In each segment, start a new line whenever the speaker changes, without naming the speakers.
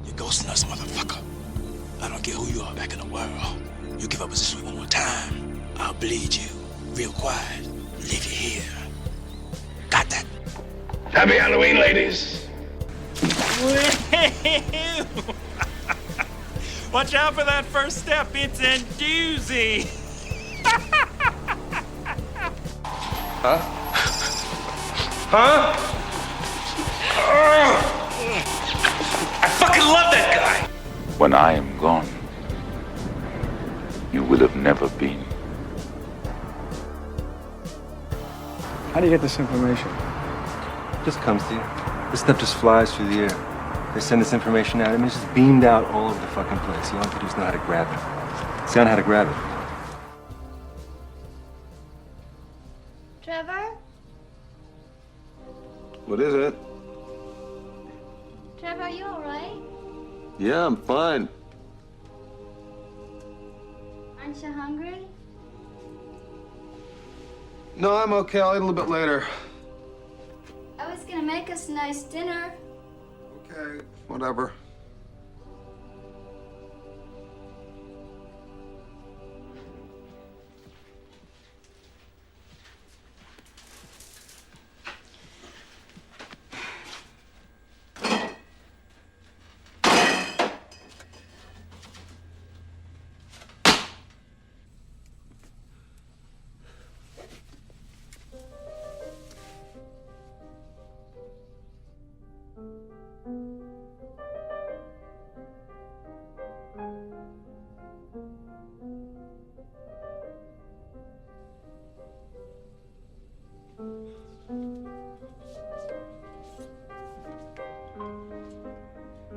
You're ghosting us, motherfucker. I don't care who you are back in the world. You give up position one more time, I'll bleed you real quiet. Leave you here. Got that?
Happy Halloween, ladies.
Watch out for that first step. It's a doozy.
Huh? Huh? I fucking love that guy.
When I am gone, you will have never been.
How do you get this information?
It just comes to you. This stuff just flies through the air. They send this information out, and it's just beamed out all over the fucking place. You all have to do is know how to grab it. See how to grab it.
Trevor?
What is it?
Trevor, are you all right?
Yeah, I'm fine.
Aren't you hungry?
No, I'm okay. I'll eat a little bit later.
I was gonna make us a nice dinner.
Okay, whatever.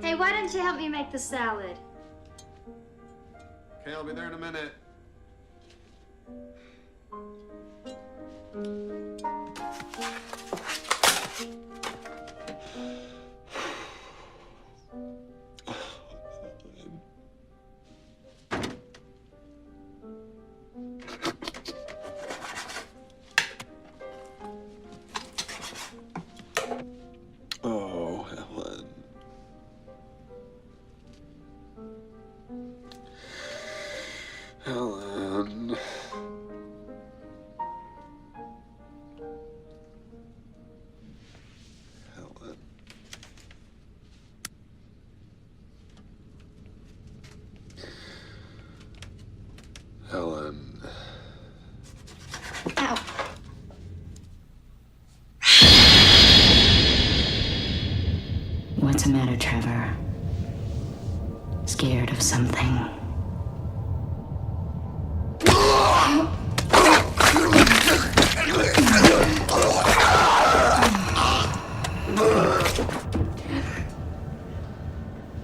Hey, why don't you help me make the salad?
Okay, I'll be there in a minute. Oh, Helen. Helen. Helen. Helen.
Ow.
What's the matter, Trevor? Scared of something?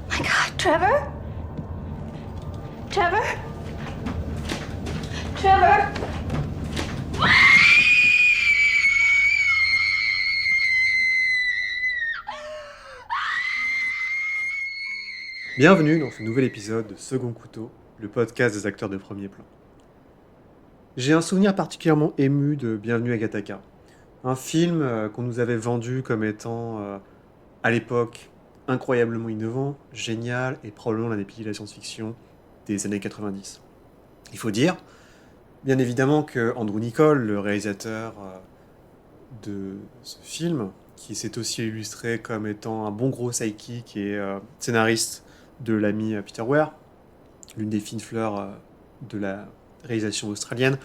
My God, Trevor? Trevor? Trevor?
Bienvenue dans ce nouvel épisode de Second Couteau, le podcast des acteurs de premier plan. J'ai un souvenir particulièrement ému de Bienvenue à Gattaca, un film qu'on nous avait vendu comme étant, à l'époque, incroyablement innovant, génial et probablement l'un des piliers de la science-fiction des années 90. Il faut dire, bien évidemment, que Andrew Niccol, le réalisateur de ce film, qui s'est aussi illustré comme étant un bon gros sidekick et scénariste de l'ami Peter Weir, l'une des fines fleurs de la réalisation australienne,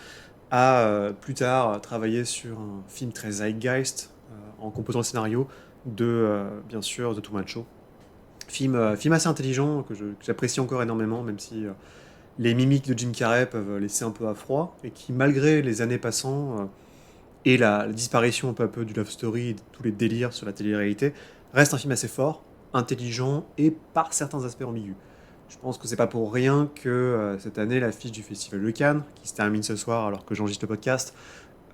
a plus tard travaillé sur un film très zeitgeist en composant le scénario de, bien sûr, The Truman Show. Film assez intelligent que j'apprécie encore énormément, même si les mimiques de Jim Carrey peuvent laisser un peu à froid, et qui, malgré les années passant et la disparition un peu à peu du love story et de tous les délires sur la télé-réalité, reste un film assez fort, intelligent et par certains aspects ambigus. Je pense que c'est pas pour rien que cette année, l'affiche du Festival de Cannes, qui se termine ce soir alors que j'enregistre le podcast,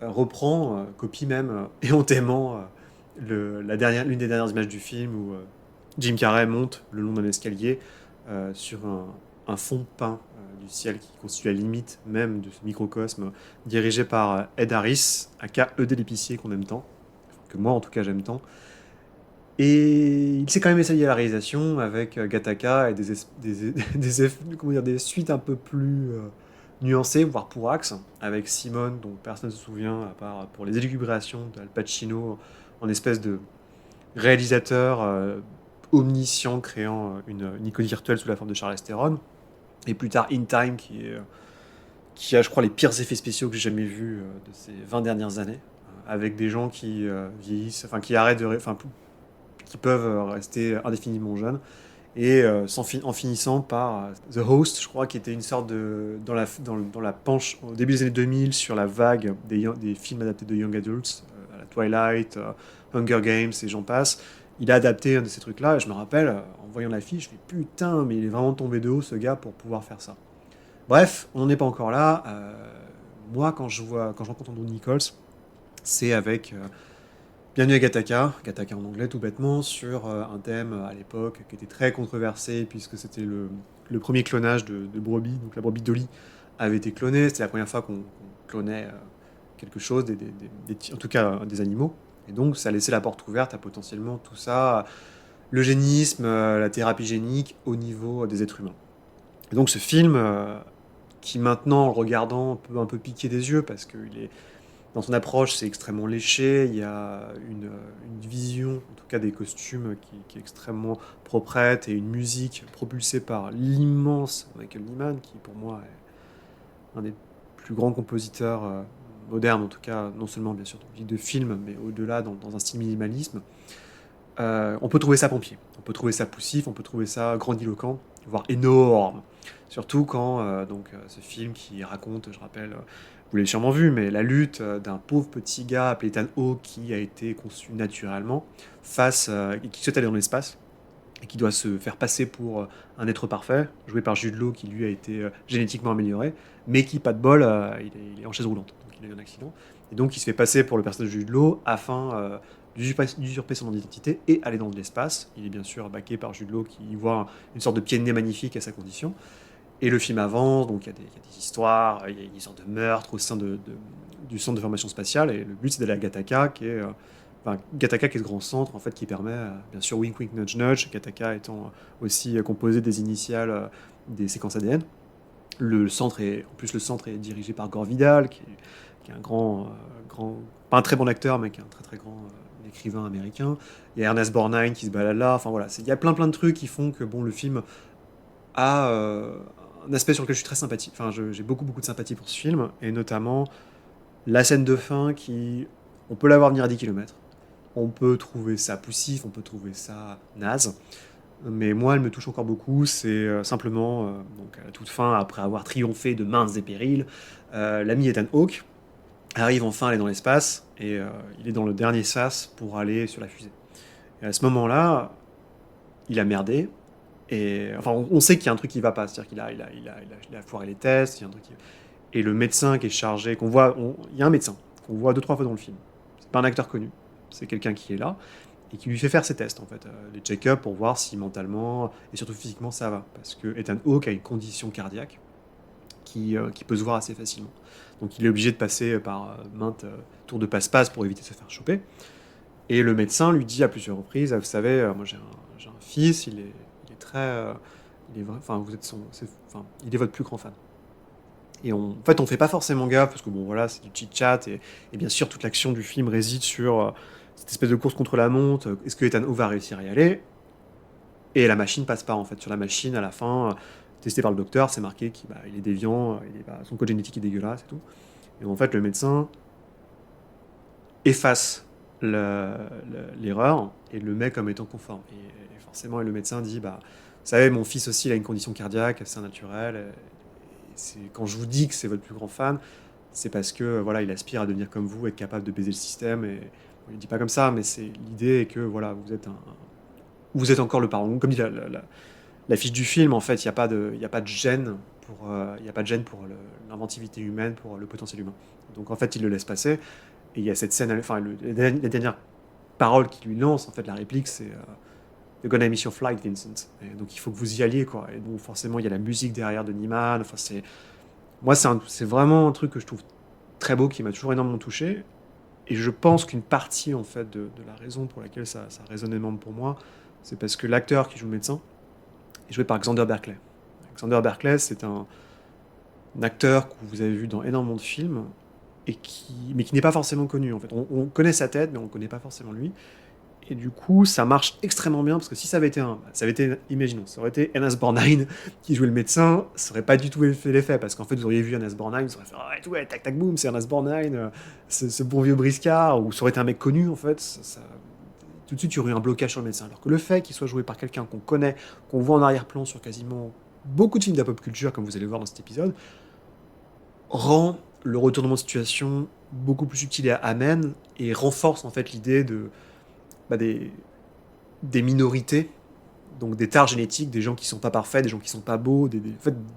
reprend, copie même éhontément l'une des dernières images du film où Jim Carrey monte le long d'un escalier sur un fond peint du ciel qui constitue la limite même de ce microcosme, dirigé par Ed Harris, aka Ed l'épicier qu'on aime tant, que moi en tout cas j'aime tant. Et il s'est quand même essayé à la réalisation avec Gattaca et des suites un peu plus nuancées, voire pourrax, avec Simone, dont personne ne se souvient, à part pour les élucubrations d'Al Pacino, en espèce de réalisateur omniscient créant une icône virtuelle sous la forme de Charlize Theron. Et plus tard In Time, qui a, je crois, les pires effets spéciaux que j'ai jamais vus de ces 20 dernières années, avec des gens qui vieillissent, enfin qui arrêtent qui peuvent rester indéfiniment jeunes, et en finissant par The Host, je crois, qui était une sorte de dans la penche au début des années 2000 sur la vague des films adaptés de young adults, à la Twilight, Hunger Games et j'en passe. Il a adapté un de ces trucs-là, et je me rappelle, en voyant l'affiche, je me dis putain, mais il est vraiment tombé de haut ce gars pour pouvoir faire ça. Bref, on n'en est pas encore là. Moi, quand je rencontre Andrew Nichols, c'est avec Bienvenue à Gattaca en anglais tout bêtement, sur un thème à l'époque qui était très controversé, puisque c'était le premier clonage de brebis, donc la brebis Dolly avait été clonée, c'était la première fois qu'on clonait quelque chose, en tout cas des animaux, et donc ça laissait la porte ouverte à potentiellement tout ça, l'eugénisme, la thérapie génique au niveau des êtres humains. Et donc ce film, qui maintenant, en le regardant, peut un peu piquer des yeux, parce qu'il est dans son approche, c'est extrêmement léché, il y a une vision, en tout cas des costumes, qui est extrêmement proprette, et une musique propulsée par l'immense Michael Nyman, qui pour moi est un des plus grands compositeurs modernes, en tout cas, non seulement bien sûr de films, mais au-delà dans un style minimalisme. On peut trouver ça pompier, on peut trouver ça poussif, on peut trouver ça grandiloquent, voire énorme. Surtout quand ce film qui raconte, je rappelle, vous l'avez sûrement vu, mais la lutte d'un pauvre petit gars appelé Ethan Hawke qui a été conçu naturellement et qui souhaite aller dans l'espace et qui doit se faire passer pour un être parfait, joué par Jude Law, qui lui a été génétiquement amélioré, mais qui, pas de bol, il est en chaise roulante, donc il a eu un accident. Et donc il se fait passer pour le personnage de Jude Law afin d'usurper son identité et aller dans l'espace. Il est bien sûr backé par Jude Law qui voit une sorte de pied de nez magnifique à sa condition. Et le film avance, donc il y a des histoires, il y a une sorte de meurtre au sein du centre de formation spatiale, et le but c'est d'aller à Gattaca, qui est ce grand centre en fait qui permet, bien sûr, wink wink nudge nudge, Gattaca étant aussi composé des initiales des séquences ADN. Le centre est dirigé par Gore Vidal, qui est un grand, pas un très bon acteur, mais qui est un très très grand écrivain américain. Il y a Ernest Borgnine qui se balade là. Enfin voilà, il y a plein de trucs qui font que le film a un aspect sur lequel je suis très sympathique. Enfin, j'ai beaucoup de sympathie pour ce film, et notamment la scène de fin on peut la voir venir à 10 km. On peut trouver ça poussif, on peut trouver ça naze. Mais moi, elle me touche encore beaucoup. C'est simplement, donc à la toute fin, après avoir triomphé de maintes et périls, l'ami Ethan Hawke arrive enfin à aller dans l'espace, et il est dans le dernier sas pour aller sur la fusée. Et à ce moment-là, il a merdé. Et enfin, on sait qu'il y a un truc qui va pas, c'est-à-dire qu'il a foiré les tests, il y a un truc et le médecin qui est chargé, il y a un médecin qu'on voit 2-3 fois dans le film. C'est pas un acteur connu, c'est quelqu'un qui est là et qui lui fait faire ses tests, en fait, des check-up pour voir si mentalement et surtout physiquement ça va, parce que Ethan Hawke a une condition cardiaque qui peut se voir assez facilement. Donc il est obligé de passer par maintes tours de passe-passe pour éviter de se faire choper. Et le médecin lui dit à plusieurs reprises, vous savez, moi j'ai un fils, il est votre plus grand fan. Et on fait pas forcément gaffe, parce que bon voilà, c'est du chit-chat, et bien sûr toute l'action du film réside sur cette espèce de course contre la montre. Est-ce que Ethan Hawke va réussir à y aller? Et la machine passe pas, en fait. Sur la machine, à la fin, testé par le docteur, c'est marqué qu'il est déviant, son code génétique est dégueulasse et tout. Et en fait, le médecin efface l'erreur et le met comme étant conforme. Et forcément, le médecin dit, vous savez, mon fils aussi, il a une condition cardiaque, c'est naturel. Et quand je vous dis que c'est votre plus grand fan, c'est parce que voilà, il aspire à devenir comme vous, être capable de baiser le système. Et on ne dit pas comme ça, mais l'idée est que voilà, vous êtes encore le parent. Comme dit la fiche du film, en fait, il n'y a pas de gêne pour l'inventivité humaine, pour le potentiel humain. Donc en fait, il le laisse passer. Et il y a cette scène, la dernière parole qu'il lui lance, en fait, la réplique, c'est You're gonna miss your flight, Vincent. Et donc il faut que vous y alliez, quoi. Et donc forcément, il y a la musique derrière de Nyman. Enfin, c'est vraiment un truc que je trouve très beau, qui m'a toujours énormément touché. Et je pense qu'une partie, en fait, de la raison pour laquelle ça résonne énormément pour moi, c'est parce que l'acteur qui joue le médecin est joué par Xander Berkeley. Xander Berkeley, c'est un acteur que vous avez vu dans énormément de films, mais qui n'est pas forcément connu, en fait. On connaît sa tête, mais on ne connaît pas forcément lui. Et du coup, ça marche extrêmement bien, parce que si ça avait été imaginons, ça aurait été Ernest Borgnine qui jouait le médecin, ça aurait pas du tout fait l'effet, parce qu'en fait, vous auriez vu Ernest Borgnine, vous auriez fait « Ah, ouais, tac, tac, boum, c'est Ernest Borgnine, ce bon vieux briscard », ou ça aurait été un mec connu, en fait, tout de suite, il y aurait eu un blocage sur le médecin. Alors que le fait qu'il soit joué par quelqu'un qu'on connaît, qu'on voit en arrière-plan sur quasiment beaucoup de films de la pop culture, comme vous allez voir dans cet épisode, rend le retournement de situation beaucoup plus subtil et amène, et renforce en fait l'idée des minorités, donc des tares génétiques, des gens qui sont pas parfaits, des gens qui sont pas beaux, des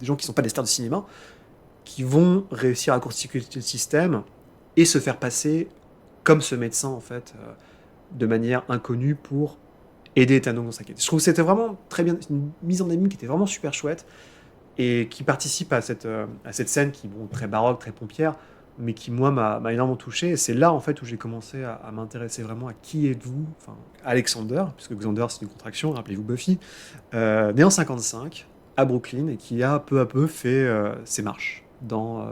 gens qui sont pas des stars de cinéma, qui vont réussir à court-circuiter le système et se faire passer comme ce médecin en fait, de manière inconnue pour aider Ethan dans sa quête. Je trouve que c'était vraiment très bien, une mise en abîme qui était vraiment super chouette et qui participe à cette scène qui est très baroque, très pompière, mais qui, moi, m'a énormément touché. Et c'est là, en fait, où j'ai commencé à m'intéresser vraiment à qui êtes-vous, enfin, Alexander, puisque Xander, c'est une contraction, rappelez-vous Buffy, né en 55, à Brooklyn, et qui a peu à peu fait ses marches dans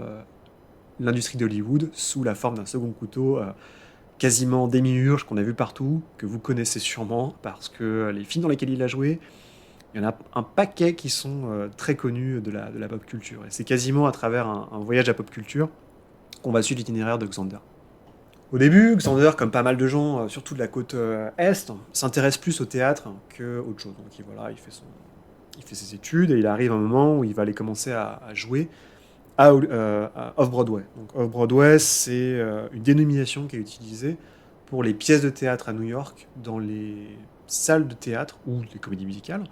l'industrie d'Hollywood, sous la forme d'un second couteau quasiment démiurge qu'on a vu partout, que vous connaissez sûrement, parce que les films dans lesquels il a joué, il y en a un paquet qui sont très connus de la pop culture. Et c'est quasiment à travers un voyage à pop culture qu'on va suivre l'itinéraire de Xander. Au début, Xander, comme pas mal de gens, surtout de la côte Est, s'intéresse plus au théâtre qu'autre chose. Donc il fait ses études et il arrive un moment où il va aller commencer à jouer à Off-Broadway. Donc Off-Broadway, c'est une dénomination qui est utilisée pour les pièces de théâtre à New York, dans les salles de théâtre ou les comédies musicales,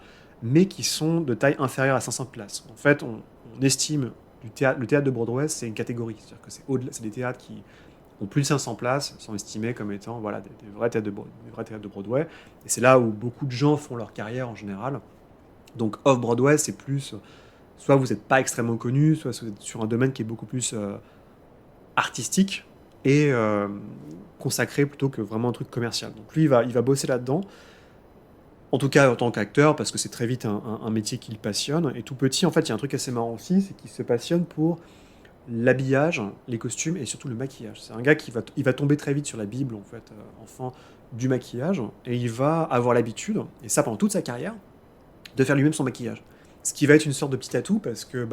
mais qui sont de taille inférieure à 500 places. En fait, on estime le théâtre de Broadway, c'est une catégorie. C'est-à-dire que c'est des théâtres qui ont plus de 500 places, sont estimés comme étant des vrais théâtres de Broadway. Et c'est là où beaucoup de gens font leur carrière en général. Donc Off-Broadway, c'est plus... Soit vous n'êtes pas extrêmement connu, soit vous êtes sur un domaine qui est beaucoup plus artistique et consacré plutôt que vraiment un truc commercial. Donc lui, il va bosser là-dedans. En tout cas, en tant qu'acteur, parce que c'est très vite un métier qui le passionne. Et tout petit, en fait, il y a un truc assez marrant aussi, c'est qu'il se passionne pour l'habillage, les costumes et surtout le maquillage. C'est un gars qui va tomber très vite sur la Bible, en fait, enfant, du maquillage. Et il va avoir l'habitude, et ça pendant toute sa carrière, de faire lui-même son maquillage. Ce qui va être une sorte de petit atout, parce que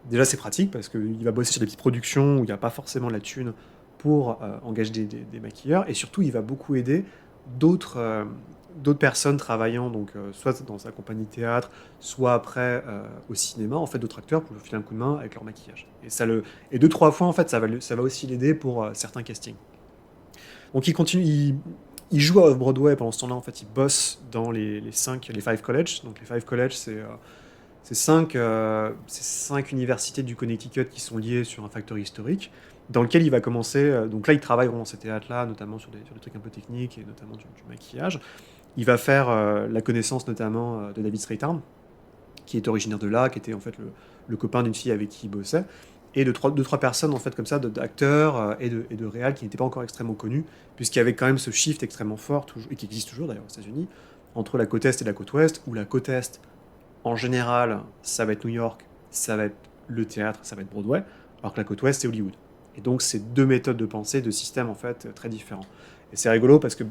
déjà c'est pratique, parce qu'il va bosser sur des petites productions où il n'y a pas forcément la thune pour engager des maquilleurs. Et surtout, il va beaucoup aider d'autres personnes travaillant donc soit dans sa compagnie de théâtre, soit après au cinéma, en fait, d'autres acteurs pour lui filer un coup de main avec leur maquillage. Et 2-3 fois, en fait, ça va aussi l'aider pour certains castings. Donc il continue, il joue à Off-Broadway pendant ce temps-là. En fait, il bosse dans les 5 colleges. Donc les 5 colleges, c'est 5 universités du Connecticut qui sont liées sur un facteur historique, dans lequel il va commencer. Donc là, il travaille vraiment dans ces théâtres-là, notamment sur des trucs un peu techniques et notamment du maquillage. Il va faire la connaissance notamment de David Strathairn, qui est originaire de là, qui était en fait le copain d'une fille avec qui il bossait, et de trois personnes en fait comme ça, d'acteurs et de réals qui n'étaient pas encore extrêmement connus, puisqu'il y avait quand même ce shift extrêmement fort, et qui existe toujours d'ailleurs aux États-Unis, entre la côte Est et la côte Ouest, où la côte Est, en général, ça va être New York, ça va être le théâtre, ça va être Broadway, alors que la côte Ouest, c'est Hollywood. Et donc, c'est deux méthodes de pensée, de systèmes, en fait, très différents. Et c'est rigolo parce que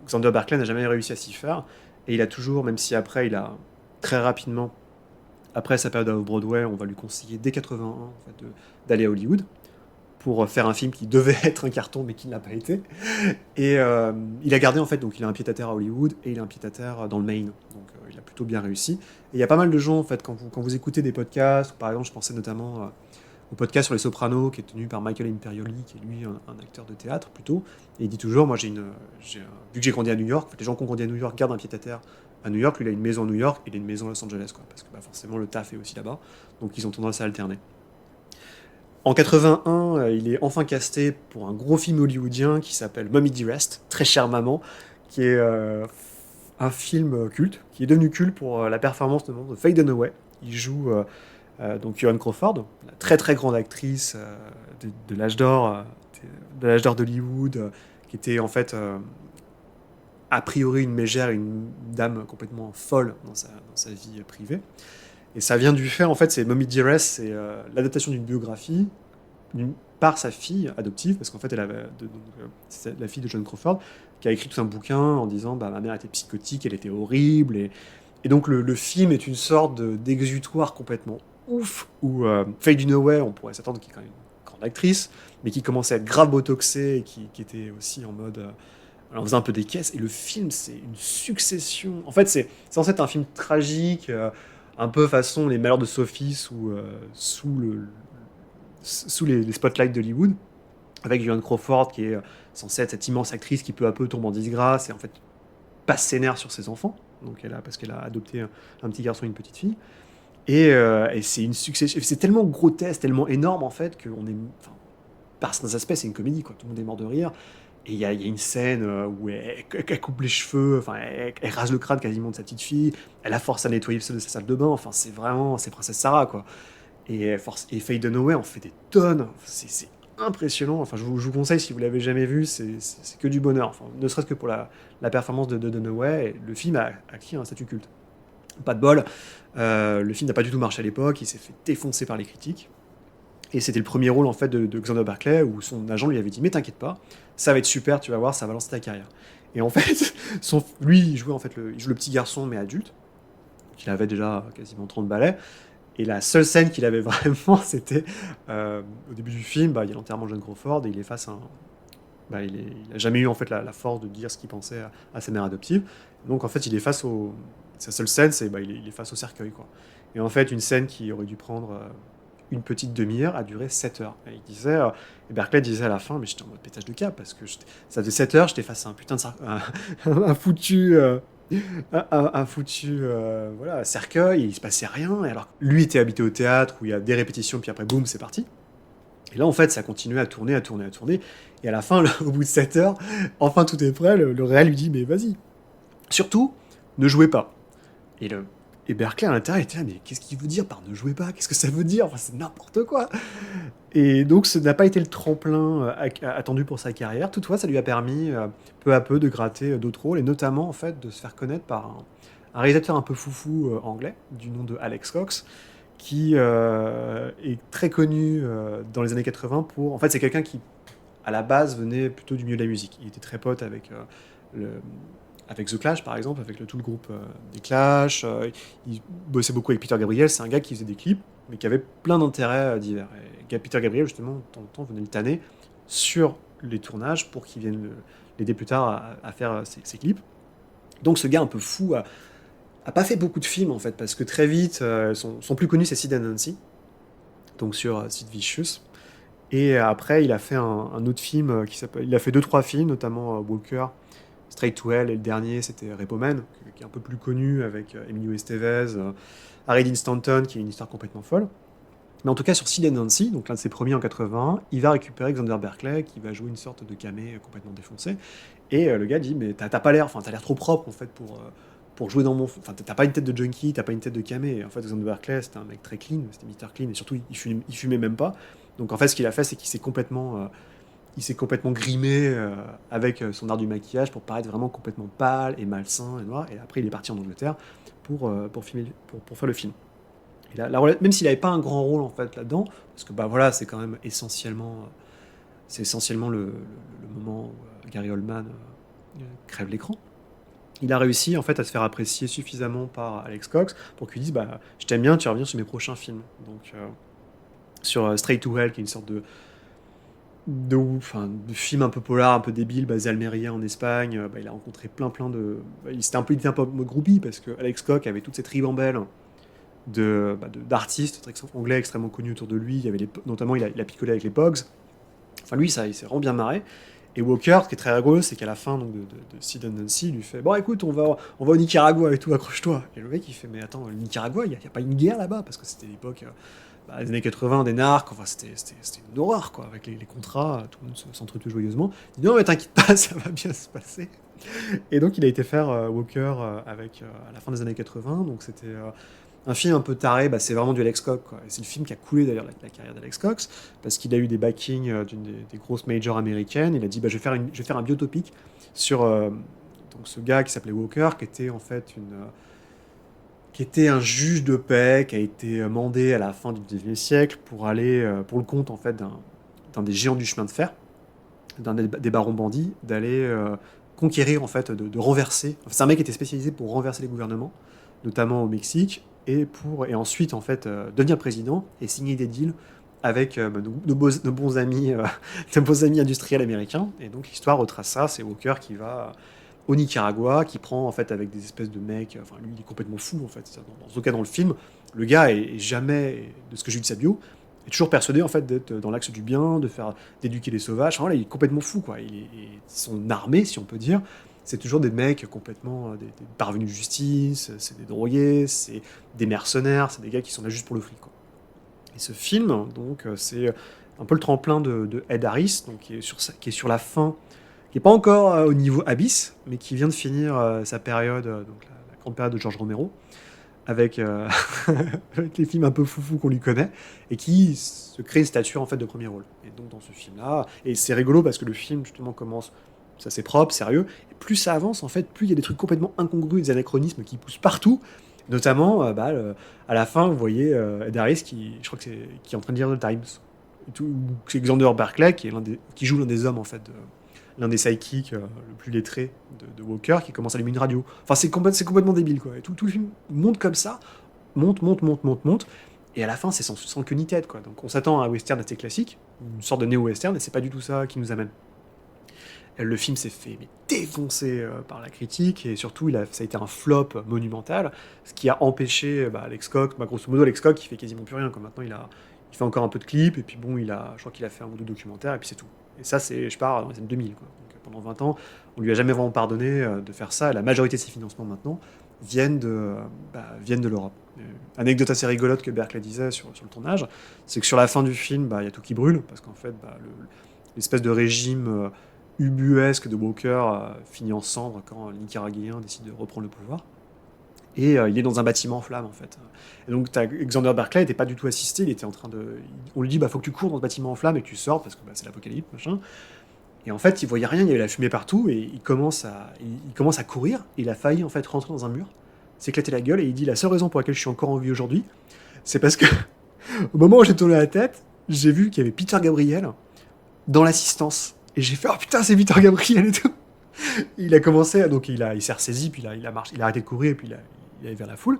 Xander Berkeley n'a jamais réussi à s'y faire, et il a toujours, même si après, il a très rapidement, après sa période à Broadway, on va lui conseiller dès 81 en fait, d'aller à Hollywood pour faire un film qui devait être un carton, mais qui ne l'a pas été. Et il a gardé, en fait, donc il a un pied-à-terre à Hollywood, et il a un pied-à-terre dans le Maine. Donc il a plutôt bien réussi. Et il y a pas mal de gens, en fait, quand vous écoutez des podcasts, par exemple, je pensais notamment au podcast sur les Sopranos, qui est tenu par Michael Imperioli, qui est lui un acteur de théâtre, plutôt. Et il dit toujours, moi, vu que j'ai grandi à New York, en fait, les gens qui ont grandi à New York gardent un pied-à-terre à New York. Lui, il a une maison à New York, et il a une maison à Los Angeles, quoi, parce que forcément, le taf est aussi là-bas. Donc ils ont tendance à alterner. En 81, il est enfin casté pour un gros film hollywoodien qui s'appelle Mommy Dearest, Très chère maman, qui est un film culte, qui est devenu culte pour la performance notamment de Faye Dunaway. Il joue donc Joan Crawford, la très très grande actrice de l'âge d'or d'Hollywood, qui était en fait a priori une mégère, une dame complètement folle dans sa vie privée. Et ça vient du fait, en fait, c'est Mommy Dearest, c'est l'adaptation d'une biographie par sa fille adoptive, parce qu'en fait, c'est la fille de John Crawford, qui a écrit tout un bouquin en disant ma mère était psychotique, elle était horrible, et donc le film est une sorte d'exutoire complètement ouf, où Faye Dunaway, on pourrait s'attendre qu'il est quand même une grande actrice, mais qui commençait à être grave botoxée, et qui était aussi en mode... elle en faisait un peu des caisses, et le film, c'est une succession... En fait, c'est censé être un film tragique, un peu façon Les Malheurs de Sophie, sous les spotlights d'Hollywood, avec Joan Crawford, qui est censée être cette immense actrice qui peu à peu tombe en disgrâce, et en fait passe ses nerfs sur ses enfants, donc parce qu'elle a adopté un petit garçon et une petite fille. Et c'est une succession. C'est tellement grotesque, tellement énorme en fait, qu'on est. Enfin, par certains aspects, c'est une comédie, quoi. Tout le monde est mort de rire. Et il y a une scène où elle coupe les cheveux, enfin, elle rase le crâne quasiment de sa petite fille, elle a force à nettoyer sa salle de bain, enfin, c'est vraiment. C'est Princesse Sarah, quoi. Et Faye Dunaway en fait des tonnes. C'est impressionnant. Enfin, je vous conseille, si vous l'avez jamais vu, c'est que du bonheur. Enfin, ne serait-ce que pour la performance de Dunaway, le film a acquis un statut culte. Pas de bol, le film n'a pas du tout marché à l'époque, il s'est fait défoncer par les critiques. Et c'était le premier rôle en fait de Xander Berkeley, où son agent lui avait dit mais t'inquiète pas, ça va être super, tu vas voir, ça va lancer ta carrière. Et en fait, lui il jouait en fait il joue le petit garçon mais adulte, qu'il avait déjà quasiment 30 balais. Et la seule scène qu'il avait vraiment, c'était au début du film, il y a l'enterrement de John Crawford et il est face à un... il n'a jamais eu en fait la force de dire ce qu'il pensait à sa mère adoptive. Donc en fait, il est face au... Sa seule scène, c'est il est face au cercueil, quoi. Et en fait, une scène qui aurait dû prendre une petite demi-heure a duré 7 heures. Et il disait, et Berkeley disait à la fin, mais j'étais en mode pétage de câble, parce que ça faisait 7 heures, j'étais face à un putain de un foutu voilà, cercueil, et il se passait rien. Et alors, lui était habité au théâtre, où il y a des répétitions, puis après, boum, c'est parti. Et là, en fait, ça continuait à tourner. Et à la fin, au bout de 7 heures, enfin, tout est prêt, le réal lui dit, mais vas-y. Surtout, ne jouez pas. Et Berkeley à l'intérieur était là, mais qu'est-ce qu'il veut dire par ne jouez pas? Qu'est-ce que ça veut dire? Enfin, c'est n'importe quoi. Et donc, ce n'a pas été le tremplin attendu pour sa carrière. Toutefois, ça lui a permis peu à peu de gratter d'autres rôles, et notamment en fait de se faire connaître par un réalisateur un peu foufou anglais du nom de Alex Cox, qui est très connu dans les années 80 pour... En fait, c'est quelqu'un qui, à la base, venait plutôt du milieu de la musique. Il était très pote avec The Clash, par exemple, avec tout le groupe des Clash. Il bossait beaucoup avec Peter Gabriel. C'est un gars qui faisait des clips, mais qui avait plein d'intérêts divers. Et Peter Gabriel, justement, de temps en temps, venait le tanner sur les tournages pour qu'il vienne l'aider plus tard à faire ses clips. Donc ce gars un peu fou a pas fait beaucoup de films, en fait, parce que très vite, son plus connu, c'est Sid and Nancy, donc sur Sid Vicious. Et après, il a fait un autre film qui s'appelle... Il a fait 2-3 films, notamment Walker, Straight to Hell, et le dernier, c'était Repo Man, qui est un peu plus connu, avec Emilio Estevez, Harry Dean Stanton, qui est une histoire complètement folle. Mais en tout cas, sur Sid and Nancy, donc l'un de ses premiers en 81, il va récupérer Xander Berkeley, qui va jouer une sorte de camé complètement défoncé. Et le gars dit, mais t'as pas l'air, enfin, t'as l'air trop propre, en fait, pour jouer dans mon... Enfin, t'as pas une tête de junkie, t'as pas une tête de camé. Et en fait, Xander Berkeley, c'était un mec très clean, c'était Mr. Clean, et surtout, il fumait même pas. Donc en fait, ce qu'il a fait, c'est qu'il s'est complètement grimé avec son art du maquillage pour paraître vraiment complètement pâle et malsain et noir. Et après, il est parti en Angleterre pour faire le film. Et là, même s'il n'avait pas un grand rôle en fait là-dedans, parce que voilà, c'est quand même essentiellement le moment où Gary Oldman crève l'écran. Il a réussi en fait à se faire apprécier suffisamment par Alex Cox pour qu'il dise je t'aime bien, tu reviens sur mes prochains films. Donc sur Straight to Hell, qui est une sorte de film un peu polar, un peu débile, basé à Almeria en Espagne. Il a rencontré plein de... Il était un peu mode groupie, parce que Alex Cox avait toute cette ribambelle d'artistes anglais extrêmement connus autour de lui. Il y avait notamment, il a picolé avec les Pogs. Enfin, lui, il s'est vraiment bien marré. Et Walker, ce qui est très rigolo, c'est qu'à la fin donc, de Sid and Nancy, il lui fait « Bon, écoute, on va au Nicaragua et tout, accroche-toi ». Et le mec, il fait « Mais attends, le Nicaragua, il n'y a pas une guerre là-bas ?» Parce que c'était l'époque... les années 80, des narcs, enfin c'était une horreur, quoi, avec les contrats, tout le monde s'entretue joyeusement. Il dit non mais t'inquiète pas, ça va bien se passer. Et donc il a été faire Walker à la fin des années 80, donc c'était un film un peu taré, c'est vraiment du Alex Cox, quoi. Et c'est le film qui a coulé d'ailleurs la carrière d'Alex Cox, parce qu'il a eu des backings d'une des grosses majors américaines. Il a dit je vais faire un biotopic sur Donc ce gars qui s'appelait Walker, qui était un juge de paix, qui a été mandé à la fin du XIXe siècle pour aller, pour le compte en fait d'un des géants du chemin de fer, des barons bandits, d'aller conquérir en fait, de renverser. Enfin, c'est un mec qui était spécialisé pour renverser les gouvernements, notamment au Mexique, et ensuite en fait devenir président et signer des deals avec nos bons amis, nos bons amis industriels américains. Et donc l'histoire retrace ça. C'est Walker qui va au Nicaragua, qui prend en fait avec des espèces de mecs. Enfin, lui, il est complètement fou en fait. Dans ce cas, dans le film, le gars est jamais, de ce que j'ai vu de sa bio, est toujours persuadé en fait d'être dans l'axe du bien, d'éduquer les sauvages. Enfin, voilà, il est complètement fou quoi. Son armée, si on peut dire, c'est toujours des mecs complètement des parvenus de justice. C'est des drogués, c'est des mercenaires, c'est des gars qui sont là juste pour le fric quoi. Et ce film, donc, c'est un peu le tremplin de Ed Harris, donc, qui est sur la fin, qui n'est pas encore au niveau Abyss, mais qui vient de finir sa période, donc la grande période de George Romero, avec, avec les films un peu foufou qu'on lui connaît, et qui se crée une stature en fait de premier rôle. Et donc dans ce film-là, et c'est rigolo parce que le film justement commence, ça c'est propre, sérieux, et plus ça avance en fait, plus il y a des trucs complètement incongrus, des anachronismes qui poussent partout. Notamment, à la fin, vous voyez Ed Harris qui est en train de lire The Times. C'est Xander Berkeley qui joue l'un des hommes en fait, l'un des sidekicks le plus lettré de Walker, qui commence à allumer une radio. Enfin, c'est complètement débile quoi. Et tout le film monte comme ça, monte, et à la fin, c'est sans queue ni tête quoi. Donc on s'attend à un western assez classique, une sorte de néo-western, et c'est pas du tout ça qui nous amène. Le film s'est fait défoncer par la critique, et surtout ça a été un flop monumental, ce qui a empêché Alex Cox, grosso modo Alex Cox, il fait quasiment plus rien, quoi. Maintenant il fait encore un peu de clips, et puis bon, je crois qu'il a fait un ou deux documentaires, et puis c'est tout. Et ça, je pars dans les années 2000, quoi. Donc, pendant 20 ans, on lui a jamais vraiment pardonné de faire ça, et la majorité de ses financements maintenant viennent de l'Europe. Anecdote assez rigolote que Berkeley disait sur le tournage, c'est que sur la fin du film, il y a tout qui brûle, parce qu'en fait, l'espèce de régime ubuesque de Walker finit en cendres quand le Nicaraguayen décide de reprendre le pouvoir. Et il est dans un bâtiment en flammes, en fait. Et donc, Xander Berkeley n'était pas du tout assisté, il était en train de... On lui dit, faut que tu cours dans ce bâtiment en flammes et que tu sortes, parce que c'est l'apocalypse, machin. Et en fait, il voyait rien, il y avait la fumée partout, et il commence à courir, et il a failli, en fait, rentrer dans un mur, s'éclater la gueule, et il dit, la seule raison pour laquelle je suis encore en vie aujourd'hui, c'est parce que, au moment où j'ai tourné la tête, j'ai vu qu'il y avait Peter Gabriel dans l'assistance. Et j'ai fait, oh putain, c'est Peter Gabriel et tout. Il a commencé, donc il s'est ressaisi, puis il a arrêté de courir, et puis il est allé vers la foule.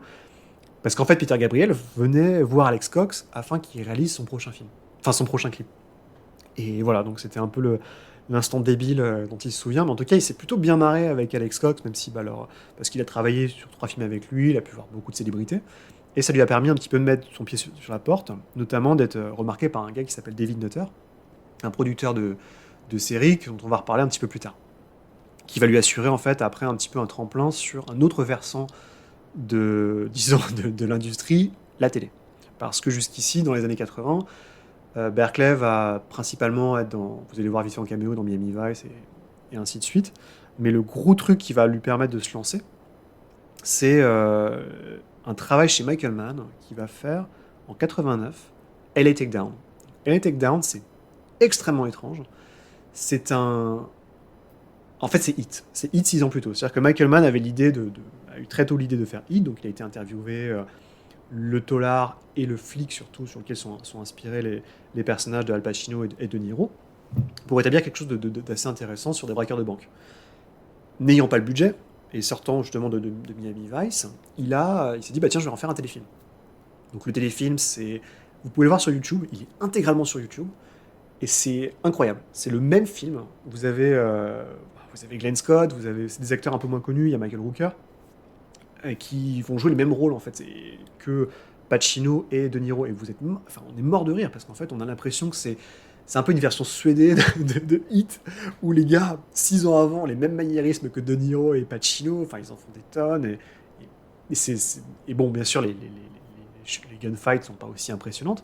Parce qu'en fait, Peter Gabriel venait voir Alex Cox afin qu'il réalise son prochain film. Enfin, son prochain clip. Et voilà, donc c'était un peu l'instant débile dont il se souvient. Mais en tout cas, il s'est plutôt bien marré avec Alex Cox, même si, parce qu'il a travaillé sur 3 films avec lui, il a pu voir beaucoup de célébrités. Et ça lui a permis un petit peu de mettre son pied sur la porte, notamment d'être remarqué par un gars qui s'appelle David Nutter, un producteur de série dont on va reparler un petit peu plus tard, qui va lui assurer en fait après un petit peu un tremplin sur un autre versant de l'industrie, la télé. Parce que jusqu'ici, dans les années 80, Berkeley va principalement être vous allez voir vite fait en caméo dans Miami Vice et ainsi de suite, mais le gros truc qui va lui permettre de se lancer, c'est un travail chez Michael Mann qui va faire en 89 LA Takedown. LA Takedown, c'est extrêmement étrange. En fait, c'est Hit. C'est Hit 6 ans plus tôt. C'est-à-dire que Michael Mann avait a eu très tôt l'idée de faire Hit, donc il a été interviewé, le taular et le flic surtout, sur lequel sont inspirés les personnages de Al Pacino et de Niro, pour établir quelque chose d'assez intéressant sur des braqueurs de banque. N'ayant pas le budget, et sortant justement de Miami Vice, il s'est dit, tiens, je vais en faire un téléfilm. Donc le téléfilm, vous pouvez le voir sur YouTube, il est intégralement sur YouTube, et c'est incroyable. C'est le même film. Vous avez Glenn Scott, c'est des acteurs un peu moins connus, il y a Michael Rooker, qui vont jouer les mêmes rôles en fait que Pacino et De Niro. Et on est mort de rire parce qu'en fait on a l'impression que c'est un peu une version suédée de Hit, où les gars 6 ans avant les mêmes maniérismes que De Niro et Pacino. Enfin, ils en font des tonnes. Et bon, bien sûr les gunfights sont pas aussi impressionnantes.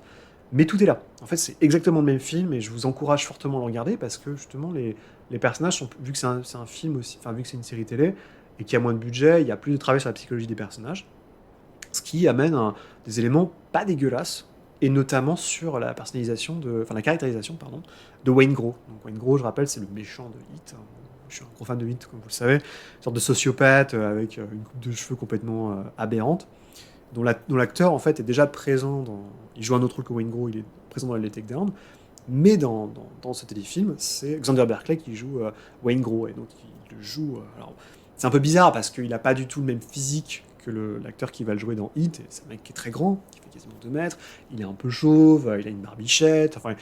Mais tout est là. En fait, c'est exactement le même film, et je vous encourage fortement à le regarder parce que justement, les personnages vu que c'est un film aussi, enfin vu que c'est une série télé et qu'il y a moins de budget, il y a plus de travail sur la psychologie des personnages, ce qui amène des éléments pas dégueulasses, et notamment sur la caractérisation de Wayne Grow. Donc Wayne Grow, je rappelle, c'est le méchant de Hit. je suis un gros fan de Heat, comme vous le savez, une sorte de sociopathe avec une coupe de cheveux complètement aberrante, dont l'acteur en fait est déjà présent il joue un autre rôle que Wayne Grow, il est présent dans les Takedown, mais dans ce téléfilm, c'est Xander Berkeley qui joue Wayne Grow, et donc il le joue. Alors, c'est un peu bizarre parce qu'il n'a pas du tout le même physique que l'acteur qui va le jouer dans Heat, et c'est un mec qui est très grand, qui fait quasiment 2 mètres, il est un peu chauve, il a une barbichette, enfin,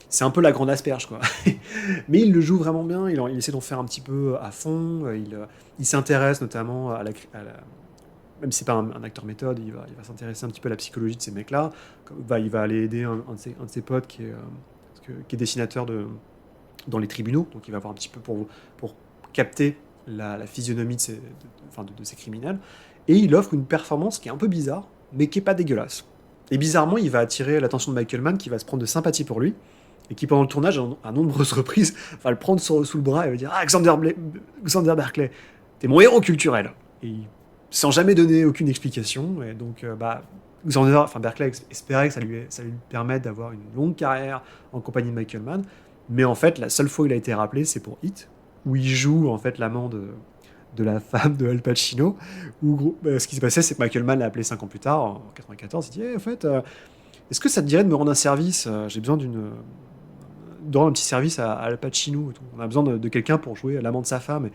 c'est un peu la grande asperge, quoi. Mais il le joue vraiment bien, il essaie d'en faire un petit peu à fond, il s'intéresse notamment même si c'est pas un acteur méthode, il va s'intéresser un petit peu à la psychologie de ces mecs-là, il va aller aider un de ses potes qui est dessinateur dans les tribunaux, donc il va voir un petit peu pour capter la physionomie de ces criminels, et il offre une performance qui est un peu bizarre, mais qui est pas dégueulasse. Et bizarrement, il va attirer l'attention de Michael Mann, qui va se prendre de sympathie pour lui, et qui pendant le tournage, à nombreuses reprises, va le prendre sous le bras et va dire « Ah, Xander Berkeley, t'es mon héros culturel !» Et sans jamais donner aucune explication, et donc Berkeley espérait que ça lui permette d'avoir une longue carrière en compagnie de Michael Mann, mais en fait, la seule fois où il a été rappelé, c'est pour Heat, où il joue en fait l'amant de la femme de Al Pacino, où ce qui s'est passé, c'est que Michael Mann l'a appelé 5 ans plus tard, en 94, il dit en fait, est-ce que ça te dirait de me rendre un service, j'ai besoin de rendre un petit service à Al Pacino, et tout. On a besoin de quelqu'un pour jouer l'amant de sa femme, et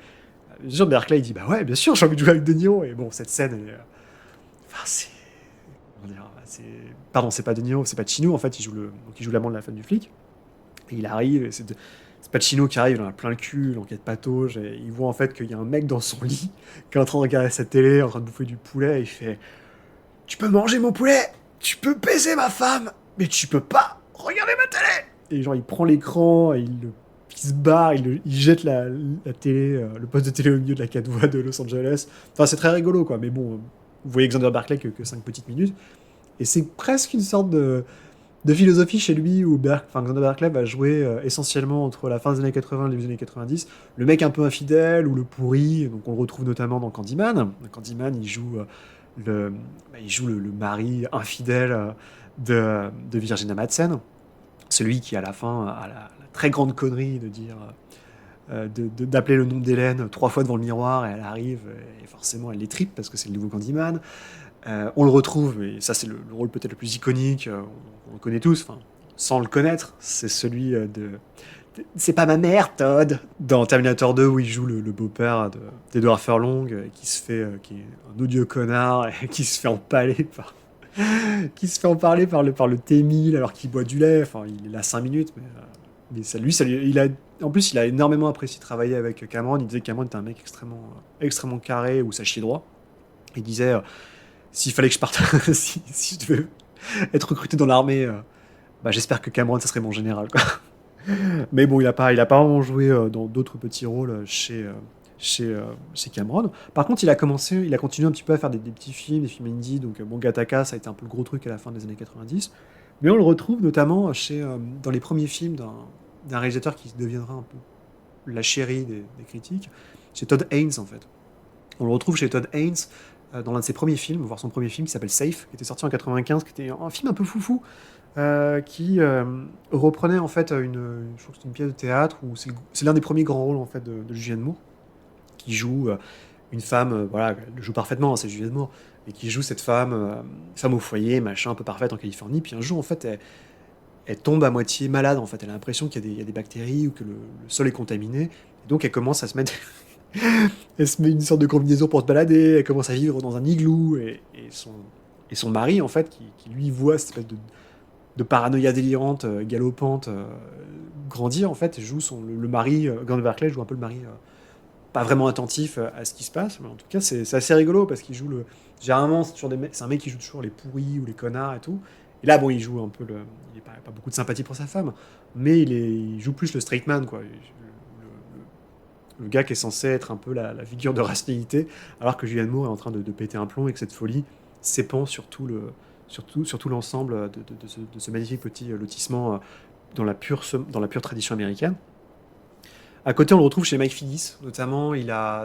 bien sûr, Berkeley, il dit bah ouais, bien sûr, j'ai envie de jouer avec De Niro, et bon, cette scène, elle est, pardon, c'est pas De Niro, c'est Pacino, en fait, il joue l'amant de la femme du flic, et il arrive, et c'est Pacino qui arrive, il en a plein le cul, l'enquête patauge, et il voit en fait qu'il y a un mec dans son lit qui est en train de regarder sa télé, en train de bouffer du poulet, et il fait « Tu peux manger mon poulet, tu peux baiser ma femme, mais tu peux pas regarder ma télé !» Et genre, il prend l'écran, et il se barre, il jette la télé, le poste de télé au milieu de la 4 voies de Los Angeles. Enfin, c'est très rigolo, quoi, mais bon, vous voyez Xander Berkeley que 5 petites minutes, et c'est presque une sorte de philosophie chez lui où Xander Berkeley va jouer essentiellement entre la fin des années 80 et le début des années 90, le mec un peu infidèle ou le pourri, donc on le retrouve notamment dans Candyman. Dans Candyman, il joue le mari infidèle de Virginia Madsen, celui qui à la fin a la très grande connerie de dire d'appeler le nom d'Hélène 3 fois devant le miroir, et elle arrive et forcément elle les tripe parce que c'est le nouveau Candyman. On le retrouve, et ça c'est le rôle peut-être le plus iconique, on le connaît tous, sans le connaître, c'est celui c'est pas ma mère, Todd, dans Terminator 2, où il joue le beau-père d'Edward Furlong, qui est un odieux connard, et qui se fait empaler par le T-1000 alors qu'il boit du lait. Enfin, il est là 5 minutes, mais en plus, il a énormément apprécié travailler avec Cameron. Il disait que Cameron était un mec extrêmement carré, où ça chie droit. Il disait s'il fallait que je parte, si je devais être recruté dans l'armée, j'espère que Cameron, ça serait mon général, quoi. Mais bon, il a pas vraiment joué dans d'autres petits rôles chez Cameron. Par contre, il a continué un petit peu à faire des petits films, des films indie. Donc, Gattaca, ça a été un peu le gros truc à la fin des années 90. Mais on le retrouve notamment dans les premiers films d'un réalisateur qui deviendra un peu la chérie des critiques, chez Todd Haynes, en fait. On le retrouve chez Todd Haynes dans l'un de ses premiers films, voire son premier film qui s'appelle Safe, qui était sorti en 95, qui était un film un peu foufou, qui reprenait en fait je crois que c'est une pièce de théâtre, où c'est l'un des premiers grands rôles en fait de Julianne Moore, qui joue une femme, elle le joue parfaitement, hein, c'est Julianne Moore, et qui joue cette femme au foyer, machin, un peu parfaite en Californie, puis un jour en fait elle tombe à moitié malade, en fait, elle a l'impression qu'il y a des bactéries ou que le sol est contaminé, et donc elle commence à se mettre elle se met une sorte de combinaison pour se balader, elle commence à vivre dans un igloo, et son mari en fait qui lui voit cette espèce de paranoïa délirante, galopante, grandir, en fait, joue le mari, Xander Berkeley joue un peu le mari pas vraiment attentif à ce qui se passe, mais en tout cas c'est assez rigolo parce qu'il joue généralement c'est un mec qui joue toujours les pourris ou les connards et tout, et là bon il joue un peu il n'a pas beaucoup de sympathie pour sa femme, mais il joue plus le straight man, quoi, le gars qui est censé être un peu la figure de rationalité, alors que Julianne Moore est en train de péter un plomb et que cette folie s'épand sur tout l'ensemble de ce magnifique petit lotissement dans la pure tradition américaine. À côté, on le retrouve chez Mike Figgis, notamment.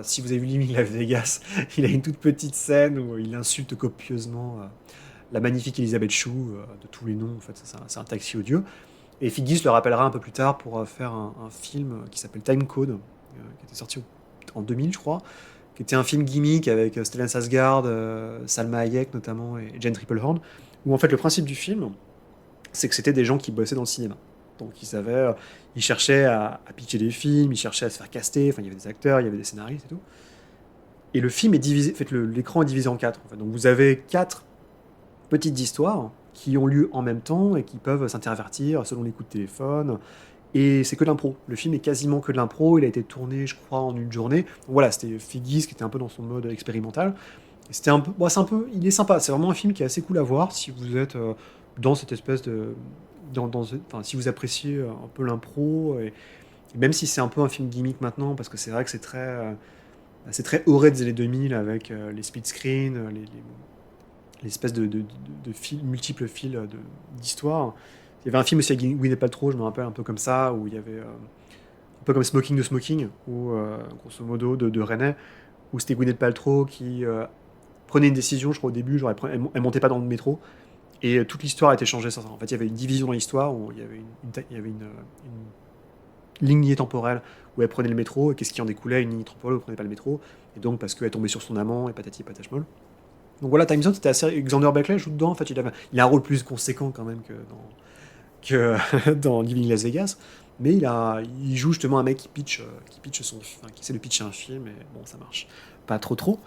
Si vous avez vu Living Las Vegas, il a une toute petite scène où il insulte copieusement la magnifique Elizabeth Shue, de tous les noms. En fait, c'est un taxi odieux. Et Figgis le rappellera un peu plus tard pour faire un film qui s'appelle Time Code, qui était sorti en 2000, je crois, qui était un film gimmick avec Stellan Skarsgård, Salma Hayek notamment, et Jane Tripplehorn, où en fait le principe du film, c'est que c'était des gens qui bossaient dans le cinéma. Donc ils cherchaient à pitcher des films, ils cherchaient à se faire caster, enfin il y avait des acteurs, il y avait des scénaristes et tout. Et le film est divisé, en fait l'écran est divisé en 4. En fait. Donc vous avez 4 petites histoires qui ont lieu en même temps et qui peuvent s'intervertir selon les coups de téléphone. Et c'est que de l'impro. Le film est quasiment que de l'impro. Il a été tourné, je crois, en une journée. Donc voilà, c'était Figgis qui était un peu dans son mode expérimental. Et c'était un peu, il est sympa. C'est vraiment un film qui est assez cool à voir si vous êtes dans cette espèce de, si vous appréciez un peu l'impro. Et même si c'est un peu un film gimmick maintenant, parce que c'est vrai que c'est très horré des années 2000 avec les speed screens, l'espèce de multiples fils d'histoire. Il y avait un film aussi avec Gwyneth Paltrow, je me rappelle, un peu comme ça, où il y avait un peu comme Smoking de Smoking, ou grosso modo de René, où c'était Gwyneth Paltrow qui prenait une décision, je crois au début, genre elle montait pas dans le métro, et toute l'histoire a été changée sans ça. En fait, il y avait une division dans l'histoire, où il y avait une lignée temporelle où elle prenait le métro, et qu'est-ce qui en découlait, une ligne temporelle où elle prenait pas le métro, et donc parce qu'elle tombait sur son amant, et patati patachmol. Donc voilà, Time Zone, c'était assez... Alexander Berkeley joue dedans, en fait, il a un rôle plus conséquent quand même que dans Living Las Vegas, mais il joue justement un mec qui essaie de pitcher un film, et bon, ça marche pas trop.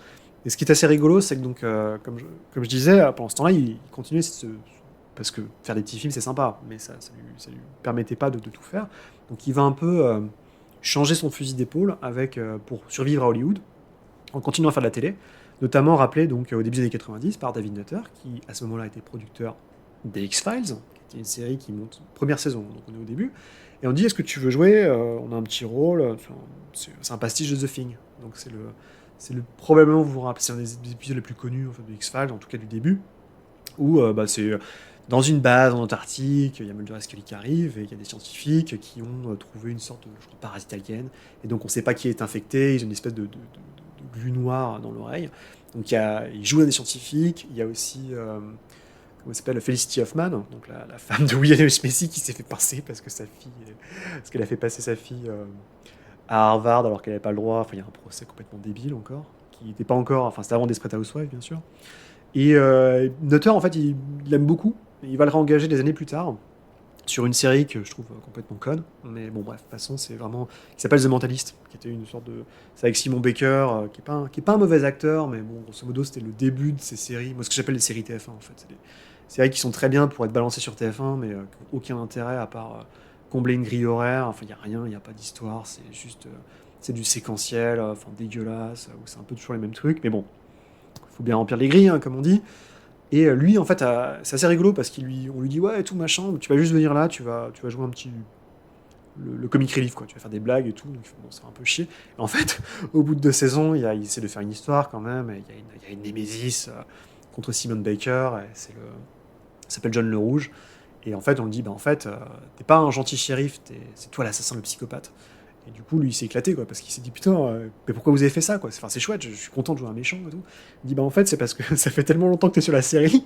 Et ce qui est assez rigolo, c'est que donc, comme je disais, pendant ce temps-là, il continuait parce que faire des petits films, c'est sympa, mais ça lui permettait pas de tout faire. Donc il va un peu changer son fusil d'épaule pour survivre à Hollywood, en continuant à faire de la télé, notamment rappelé donc, au début des années 90 par David Nutter, qui à ce moment-là était producteur des X-Files, qui est une série qui monte première saison, donc on est au début, et on dit est-ce que tu veux jouer, on a un petit rôle, c'est un pastiche de The Thing, donc probablement vous vous rappelez, c'est un des épisodes les plus connus en fait, de X-Files, en tout cas du début, où c'est dans une base en Antarctique, il y a Mulder et Scully qui arrivent, et il y a des scientifiques qui ont trouvé une sorte de parasite alien, et donc on ne sait pas qui est infecté, ils ont une espèce de glu noir dans l'oreille, donc il joue à des scientifiques, il y a aussi... comment elle s'appelle, Felicity Huffman, donc la femme de William H. Macy qui s'est fait pincer parce qu'elle a fait passer sa fille à Harvard alors qu'elle n'avait pas le droit. Enfin, il y a un procès complètement débile encore, qui n'était pas encore. Enfin, c'était avant Desperate Housewives, bien sûr. Et Nutter, en fait, il aime beaucoup. Il va le réengager des années plus tard sur une série que je trouve complètement conne. Mais bon, bref, de toute façon, c'est vraiment. Qui s'appelle The Mentalist, qui était une sorte de. C'est avec Simon Baker, qui est pas un mauvais acteur, mais bon, grosso modo, c'était le début de ces séries. Moi, ce que j'appelle les séries TF1, en fait. C'est vrai qu'ils sont très bien pour être balancés sur TF1, mais qui n'ont aucun intérêt à part combler une grille horaire. Enfin, il n'y a rien, il n'y a pas d'histoire, c'est juste c'est du séquentiel, dégueulasse, où c'est un peu toujours les mêmes trucs. Mais bon, il faut bien remplir les grilles, hein, comme on dit. Et lui, en fait, c'est assez rigolo parce qu'on lui dit ouais, tout machin, tu vas juste venir là, tu vas jouer un petit. Le comic relief, quoi. Tu vas faire des blagues et tout, donc bon, ça va un peu chier. Et en fait, au bout de 2 saisons, il essaie de faire une histoire quand même, et il y a une némésis contre Simon Baker, et ça s'appelle John le Rouge, et en fait on le dit t'es pas un gentil shérif, c'est toi l'assassin, le psychopathe. Et du coup lui il s'est éclaté, quoi, parce qu'il s'est dit putain, mais pourquoi vous avez fait ça, quoi. C'est chouette, je suis content de jouer un méchant et tout. Il dit en fait c'est parce que ça fait tellement longtemps que t'es sur la série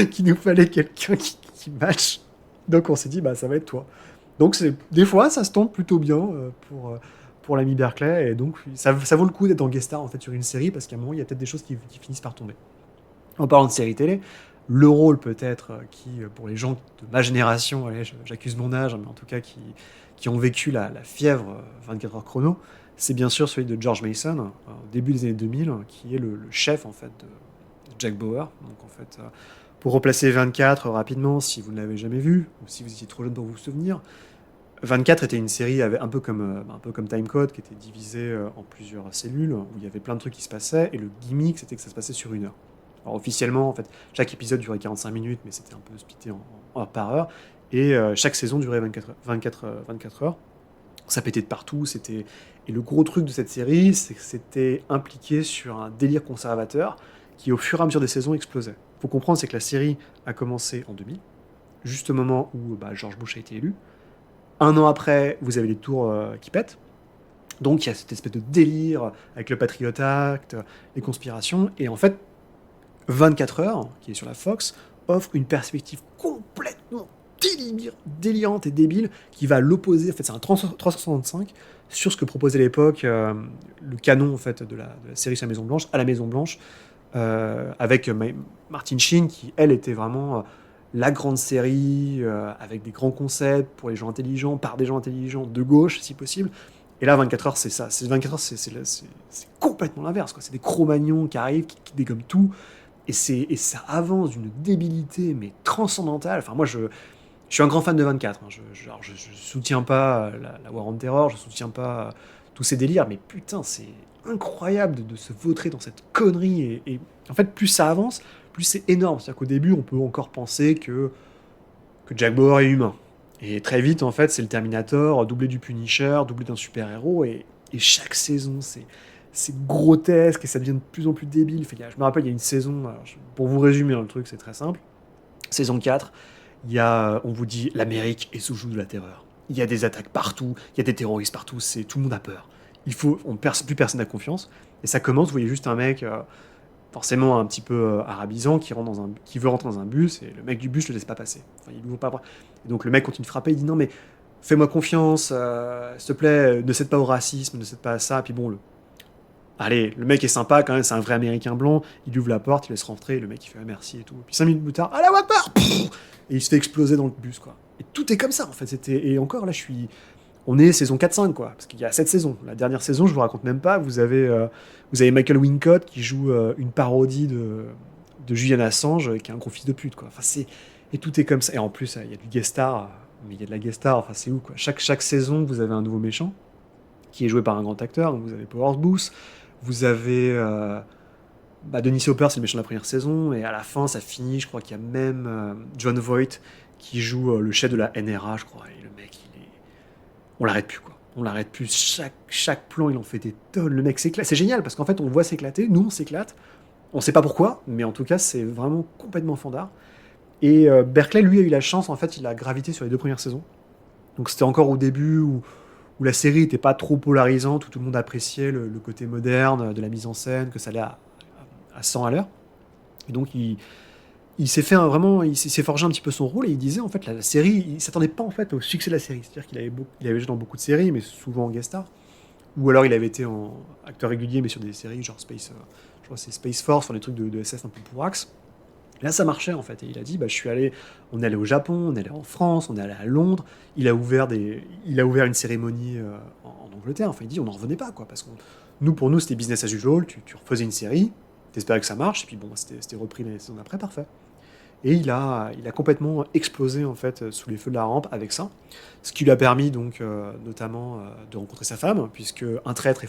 qu'il nous fallait quelqu'un qui match, donc on s'est dit ça va être toi. Donc des fois ça se tente plutôt bien pour l'ami Berkeley, et donc ça vaut le coup d'être en guest star en fait sur une série, parce qu'à un moment il y a peut-être des choses qui finissent par tomber. En parlant de série télé, le rôle peut-être qui, pour les gens de ma génération, allez, j'accuse mon âge, mais en tout cas qui ont vécu la fièvre 24 heures chrono, c'est bien sûr celui de George Mason, au début des années 2000, qui est le chef en fait de Jack Bauer. Donc en fait, pour replacer 24 rapidement, si vous ne l'avez jamais vu, ou si vous étiez trop jeune pour vous souvenir, 24 était une série un peu comme Time Code, qui était divisée en plusieurs cellules, où il y avait plein de trucs qui se passaient, et le gimmick c'était que ça se passait sur 1 heure. Alors officiellement, en fait, chaque épisode durait 45 minutes, mais c'était un peu splitté en heure par heure, et chaque saison durait 24 heures. Ça pétait de partout, et le gros truc de cette série, c'est que c'était impliqué sur un délire conservateur qui, au fur et à mesure des saisons, explosait. Il faut comprendre, c'est que la série a commencé en 2000, juste au moment où George Bush a été élu. 1 an après, vous avez les tours qui pètent. Donc il y a cette espèce de délire avec le Patriot Act, les conspirations, et en fait, 24 heures, qui est sur la Fox, offre une perspective complètement délirante et débile qui va l'opposer. En fait, c'est un 365 sur ce que proposait à l'époque le canon en fait de la série sur la Maison Blanche, à la Maison Blanche, avec Martin Sheen qui, elle, était vraiment la grande série avec des grands concepts pour les gens intelligents, par des gens intelligents, de gauche si possible. Et là, 24 heures, c'est ça. 24 heures, c'est complètement l'inverse, quoi. C'est des Cro-Magnons qui arrivent, qui dégomment tout. Et ça avance d'une débilité, mais transcendantale. Enfin, moi, je suis un grand fan de 24. Hein. Je soutiens pas la War on Terror, je soutiens pas tous ces délires, mais putain, c'est incroyable de se vautrer dans cette connerie. Et en fait, plus ça avance, plus c'est énorme. C'est-à-dire qu'au début, on peut encore penser que Jack Bauer est humain. Et très vite, en fait, c'est le Terminator, doublé du Punisher, doublé d'un super-héros. Et chaque saison, c'est grotesque et ça devient de plus en plus débile. Enfin, je me rappelle, il y a une saison, alors, pour vous résumer le truc, c'est très simple. Saison 4, on vous dit l'Amérique est sous le joug de la terreur. Il y a des attaques partout, il y a des terroristes partout, tout le monde a peur. Plus personne n'a confiance. Et ça commence, vous voyez juste un mec, forcément un petit peu arabisant, qui veut rentrer dans un bus, et le mec du bus ne le laisse pas passer. Enfin, il ouvre pas. Et donc le mec continue de frapper, il dit non mais fais-moi confiance, s'il te plaît, ne cède pas au racisme, ne cède pas à ça. Et puis bon, le mec est sympa quand même, c'est un vrai Américain blanc, il ouvre la porte, il laisse rentrer, le mec il fait merci et tout. Puis 5 minutes plus tard, Allah Akbar, et il se fait exploser dans le bus, quoi. Et tout est comme ça, en fait. Et encore, là, on est saison 4-5, quoi. Parce qu'il y a 7 saisons. La dernière saison, je vous raconte même pas, vous avez Michael Wincott qui joue une parodie de Julian Assange, qui est un gros fils de pute, quoi. Enfin, et tout est comme ça. Et en plus, il y a du guest star, mais il y a de la guest star, enfin, c'est où, quoi. Chaque saison, vous avez un nouveau méchant, qui est joué par un grand acteur. Donc vous avez Powers Booth, vous avez Dennis Hopper, c'est le méchant de la première saison, et à la fin, ça finit, je crois qu'il y a même John Voight qui joue le chef de la NRA, je crois, et le mec, on l'arrête plus, quoi. On l'arrête plus, chaque plan, il en fait des tonnes, le mec s'éclate. C'est génial, parce qu'en fait, on le voit s'éclater, nous, on s'éclate, on sait pas pourquoi, mais en tout cas, c'est vraiment complètement fandard. Et Berkeley, lui, a eu la chance, en fait, il a gravité sur les 2 premières saisons, donc c'était encore au début où la série n'était pas trop polarisante, où tout le monde appréciait le côté moderne de la mise en scène, que ça allait à 100 à l'heure. Et donc, il s'est forgé un petit peu son rôle, et il disait, en fait, la série, il s'attendait pas, en fait, au succès de la série. C'est-à-dire qu'il avait joué dans beaucoup de séries, mais souvent en guest star. Ou alors, il avait été en acteur régulier, mais sur des séries genre je crois que c'est Space Force, enfin, des trucs de SF un peu pourrax. Là, ça marchait, en fait. Et il a dit, on est allé au Japon, on est allé en France, on est allé à Londres. Il a ouvert une cérémonie en Angleterre. Enfin, il dit, on n'en revenait pas, quoi. Parce que pour nous, c'était business as usual. Tu refaisais une série, t'espérais que ça marche, et puis bon, c'était repris les saisons d'après, parfait. Et il a complètement explosé, en fait, sous les feux de la rampe avec ça. Ce qui lui a permis, donc, notamment, de rencontrer sa femme, puisque un traître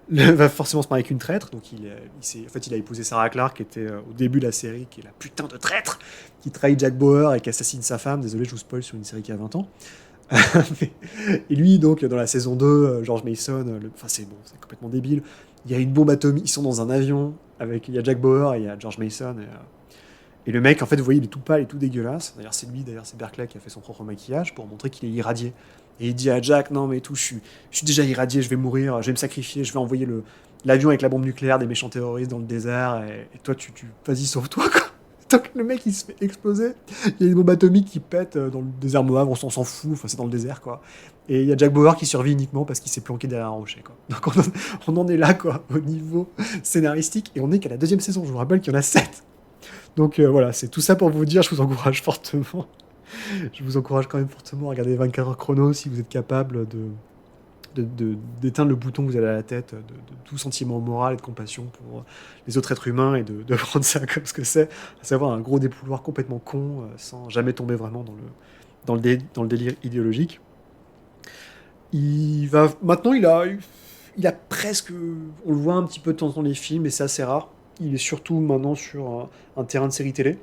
va forcément se marier avec une traître. Donc il a épousé Sarah Clarke, qui était au début de la série, qui est la putain de traître, qui trahit Jack Bauer et qui assassine sa femme. Désolé, je vous spoil sur une série qui a 20 ans. Et lui, donc, dans la saison 2, George Mason, c'est complètement débile. Il y a une bombe atomique, ils sont dans un avion, il y a Jack Bauer et il y a George Mason. Et le mec, en fait, vous voyez, il est tout pâle et tout dégueulasse. D'ailleurs, c'est Berkeley qui a fait son propre maquillage pour montrer qu'il est irradié. Et il dit à Jack, non mais tout, je suis déjà irradié, je vais mourir, je vais me sacrifier, je vais envoyer l'avion avec la bombe nucléaire des méchants terroristes dans le désert, et toi, vas-y, sauve-toi, quoi. Donc le mec, il se fait exploser, il y a une bombe atomique qui pète dans le désert Mojave, on s'en fout, enfin c'est dans le désert, quoi. Et il y a Jack Bauer qui survit uniquement parce qu'il s'est planqué derrière un rocher, quoi. Donc on en est là, quoi, au niveau scénaristique, et on est qu'à la 2e saison, je vous rappelle qu'il y en a 7. Donc voilà, c'est tout ça pour vous dire, je vous encourage fortement. Je vous encourage quand même fortement à regarder 24 heures chrono si vous êtes capable d'éteindre le bouton que vous avez à la tête, de tout sentiment moral et de compassion pour les autres êtres humains, et de prendre ça comme ce que c'est, à savoir un gros dépouloir complètement con, sans jamais tomber vraiment dans le délire idéologique. Maintenant, il a presque, on le voit un petit peu de temps en temps dans les films, mais c'est assez rare. Il est surtout maintenant sur un terrain de série télé.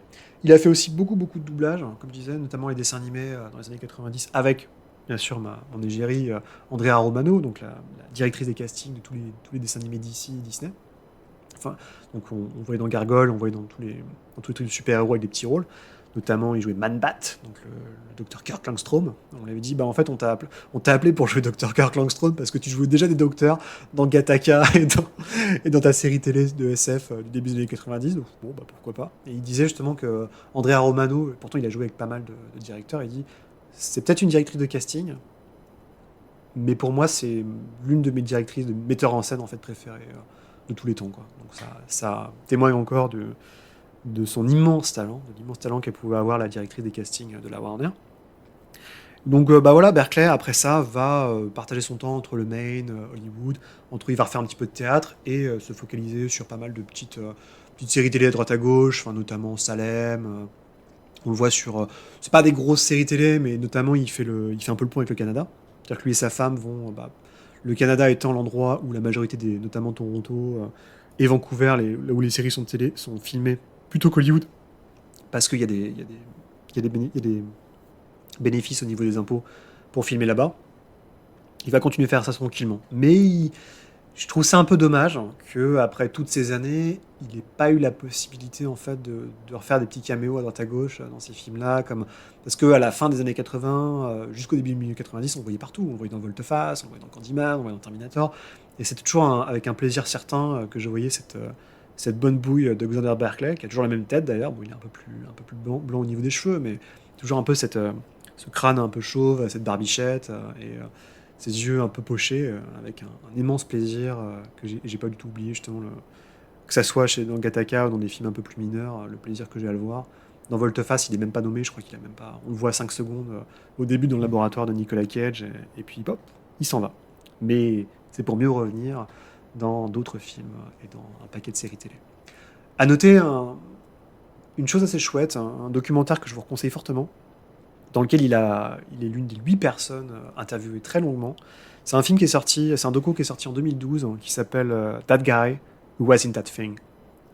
Il a fait aussi beaucoup de doublage, comme je disais, notamment les dessins animés dans les années 90, avec, bien sûr, mon égérie Andrea Romano, donc la directrice des castings de tous les dessins animés d'ici, Disney. Enfin, donc on voyait dans Gargoyle, on voyait dans tous les trucs de super-héros avec des petits rôles. Notamment, il jouait Man-Bat, donc le docteur Kirk Langstrom. On lui avait dit, en fait, on t'a appelé pour jouer Dr. Kirk Langstrom parce que tu jouais déjà des docteurs dans Gattaca et dans ta série télé de SF du début des années 90. Donc, bon, pourquoi pas. Et il disait justement que Andrea Romano, pourtant il a joué avec pas mal de directeurs, il dit, c'est peut-être une directrice de casting, mais pour moi, c'est l'une de mes directrices, de metteurs en scène en fait préférées de tous les temps, quoi. Donc ça témoigne encore de son immense talent, de l'immense talent qu'elle pouvait avoir la directrice des castings de la Warner. Donc bah voilà, Berkeley après ça va partager son temps entre le Maine, Hollywood, il va refaire un petit peu de théâtre et se focaliser sur pas mal de petites séries télé à droite à gauche, enfin notamment Salem. On le voit sur, c'est pas des grosses séries télé, mais notamment il fait un peu le point avec le Canada. C'est-à-dire que lui et sa femme vont, le Canada étant l'endroit où la majorité des, notamment Toronto et Vancouver, là où les séries sont filmées plutôt qu'Hollywood, parce qu'il y a des bénéfices au niveau des impôts pour filmer là-bas. Il va continuer à faire ça tranquillement. Mais je trouve ça un peu dommage qu'après toutes ces années, il n'ait pas eu la possibilité en fait de refaire des petits caméos à droite à gauche dans ces films-là. Parce qu'à la fin des années 80, jusqu'au début du milieu 90, on le voyait partout. On le voyait dans Volte-Face, on le voyait dans Candyman, on le voyait dans Terminator. Et c'était toujours avec un plaisir certain que je voyais cette bonne bouille de Xander Berkeley, qui a toujours la même tête d'ailleurs. Bon, il est un peu plus blanc au niveau des cheveux, mais toujours un peu ce crâne un peu chauve, cette barbichette et ses yeux un peu pochés, avec un immense plaisir que j'ai pas du tout oublié, justement, que ça soit dans Gattaca ou dans des films un peu plus mineurs, le plaisir que j'ai à le voir. Dans Volte-Face, il est même pas nommé, je crois qu'il a même pas. On le voit 5 secondes au début dans le laboratoire de Nicolas Cage, et puis hop, il s'en va. Mais c'est pour mieux revenir dans d'autres films et dans un paquet de séries télé. À noter une chose assez chouette, un documentaire que je vous conseille fortement, dans lequel il est l'une des 8 personnes interviewées très longuement. C'est un film qui est sorti, c'est un docu qui est sorti en 2012, qui s'appelle That Guy Who Was in That Thing,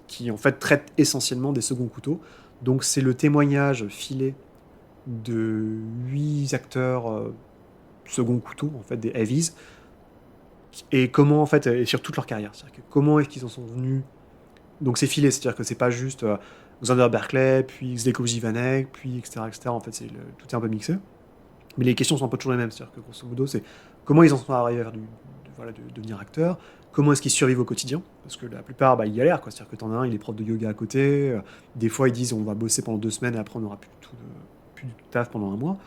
qui en fait traite essentiellement des seconds couteaux. Donc c'est le témoignage filé de 8 acteurs second couteau, en fait des heavies, et comment en fait, et sur toute leur carrière, c'est-à-dire que comment est-ce qu'ils en sont venus. Donc c'est filé, c'est-à-dire que c'est pas juste Xander Berkeley, puis Zdeko Zivanek, puis etc. En fait, tout est un peu mixé. Mais les questions sont un peu toujours les mêmes. C'est-à-dire que, grosso modo, c'est comment ils en sont arrivés à de devenir acteurs, comment est-ce qu'ils survivent au quotidien, parce que la plupart, ils galèrent, quoi. C'est-à-dire que t'en as un, il est prof de yoga à côté, des fois ils disent on va bosser pendant 2 semaines et après on n'aura plus de taf pendant 1 mois.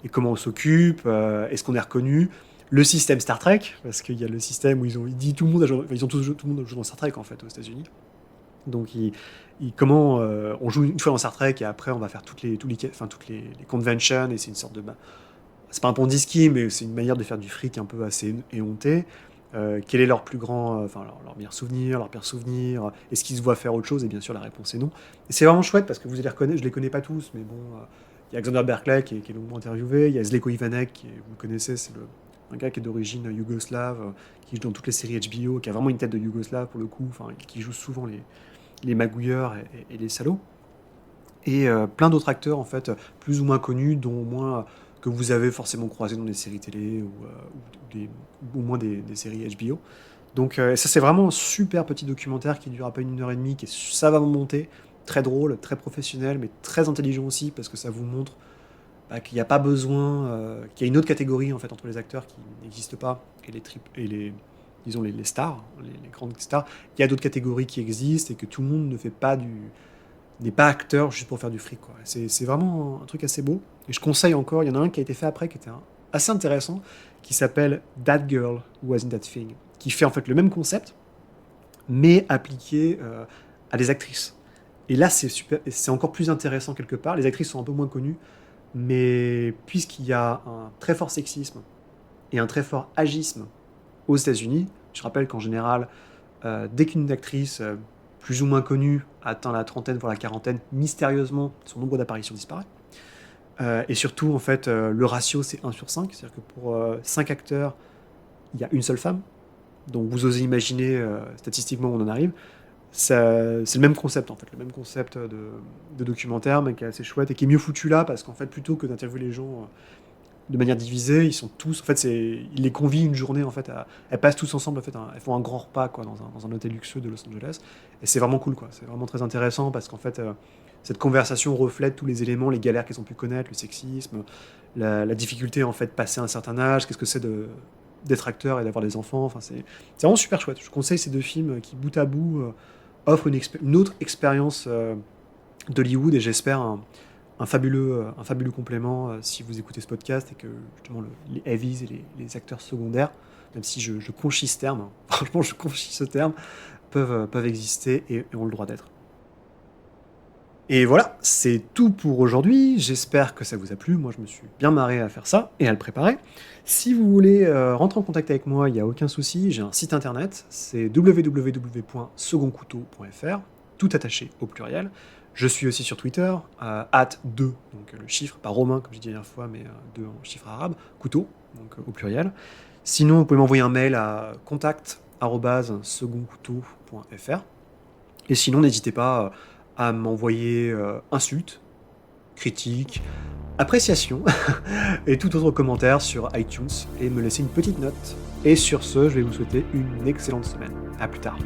Et comment on s'occupe, est-ce qu'on est reconnu, le système Star Trek, parce qu'il y a le système où il dit tout le monde a joué dans Star Trek, en fait, aux États-Unis. Donc comment on joue une fois dans Star Trek et après on va faire toutes les conventions, et c'est une sorte de c'est pas un ponzi ski, mais c'est une manière de faire du fric un peu assez éhonté. Quel est leur plus grand, leur meilleur souvenir, leur pire souvenir, est-ce qu'ils se voient faire autre chose, et bien sûr la réponse est non. Et c'est vraiment chouette parce que vous les reconnaissez, je les connais pas tous, mais bon, il y a Xander Berkeley qui est longuement interviewé, il y a Zdeko Zivanek, vous le connaissez, c'est un gars qui est d'origine yougoslave, qui joue dans toutes les séries HBO, qui a vraiment une tête de yougoslave pour le coup, qui joue souvent les magouilleurs et les salauds, et plein d'autres acteurs en fait plus ou moins connus, dont au moins que vous avez forcément croisé dans des séries télé ou au moins des séries HBO. Donc ça c'est vraiment un super petit documentaire qui dure à peine 1h30, qui est savamment monté, très drôle, très professionnel, mais très intelligent aussi, parce que ça vous montre qu'il n'y a pas besoin, qu'il y a une autre catégorie en fait entre les acteurs qui n'existent pas et les stars, les grandes stars. Il y a d'autres catégories qui existent et que tout le monde n'est pas acteur juste pour faire du fric, quoi. C'est vraiment un truc assez beau. Et je conseille encore, il y en a un qui a été fait après qui était assez intéressant, qui s'appelle That Girl Who Was in That Thing, qui fait en fait le même concept, mais appliqué à des actrices. Et là, c'est super, et c'est encore plus intéressant quelque part. Les actrices sont un peu moins connues, mais puisqu'il y a un très fort sexisme et un très fort agisme aux États-Unis, je rappelle qu'en général, dès qu'une actrice plus ou moins connue atteint la trentaine, voire la quarantaine, mystérieusement, son nombre d'apparitions disparaît. Et surtout, en fait, le ratio, c'est 1/5. C'est-à-dire que pour 5 acteurs, il y a une seule femme. Donc vous osez imaginer, statistiquement, où on en arrive. C'est le même concept, en fait. Le même concept de documentaire, mais qui est assez chouette et qui est mieux foutu là, parce qu'en fait, plutôt que d'interviewer les gens de manière divisée, ils sont tous... En fait, il les convie une journée, en fait. Elles passent tous ensemble, en fait. Elles font un grand repas, quoi, dans un hôtel luxueux de Los Angeles. Et c'est vraiment cool, quoi. C'est vraiment très intéressant, parce qu'en fait... cette conversation reflète tous les éléments, les galères qu'elles ont pu connaître, le sexisme, la difficulté en fait de passer un certain âge, qu'est-ce que c'est d'être acteur et d'avoir des enfants. Enfin, c'est vraiment super chouette. Je conseille ces 2 films qui, bout à bout, offrent une autre expérience d'Hollywood, et j'espère un fabuleux complément si vous écoutez ce podcast et que justement les heavies et les acteurs secondaires, même si je conchis ce terme, hein, franchement je conchis ce terme, peuvent exister et ont le droit d'être. Et voilà, c'est tout pour aujourd'hui. J'espère que ça vous a plu. Moi, je me suis bien marré à faire ça et à le préparer. Si vous voulez rentrer en contact avec moi, il n'y a aucun souci. J'ai un site internet, c'est www.secondcouteau.fr, tout attaché au pluriel. Je suis aussi sur Twitter, @2, donc le chiffre, pas romain comme j'ai dit la dernière fois, mais 2 en chiffre arabe, couteau, donc au pluriel. Sinon, vous pouvez m'envoyer un mail à contact@secondcouteau.fr. Et sinon, n'hésitez pas à m'envoyer insultes, critiques, appréciations et tout autre commentaire sur iTunes et me laisser une petite note. Et sur ce, je vais vous souhaiter une excellente semaine. À plus tard.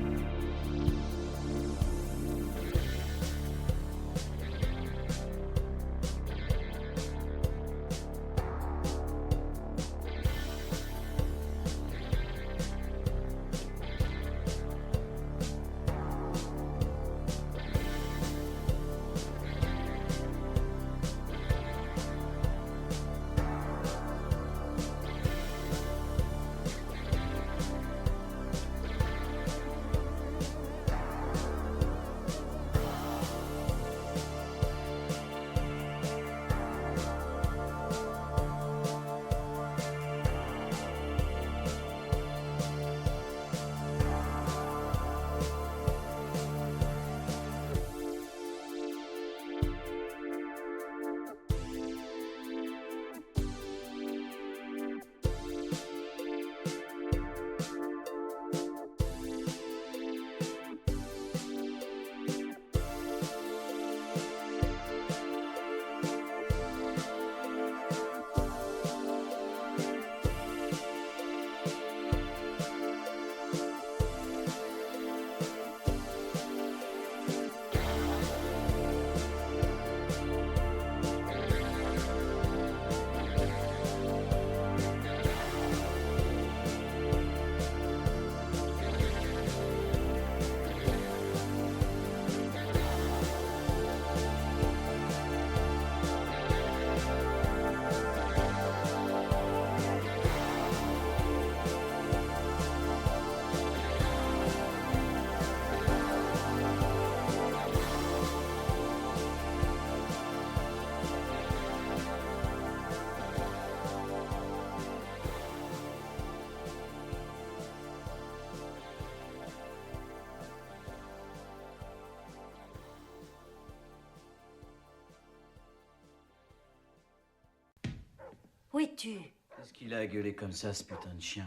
Où es-tu?
Qu'est-ce qu'il a gueulé comme ça, ce putain de chien?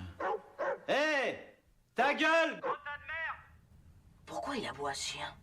Hé! Ta gueule!
Pourquoi il aboie, ce chien?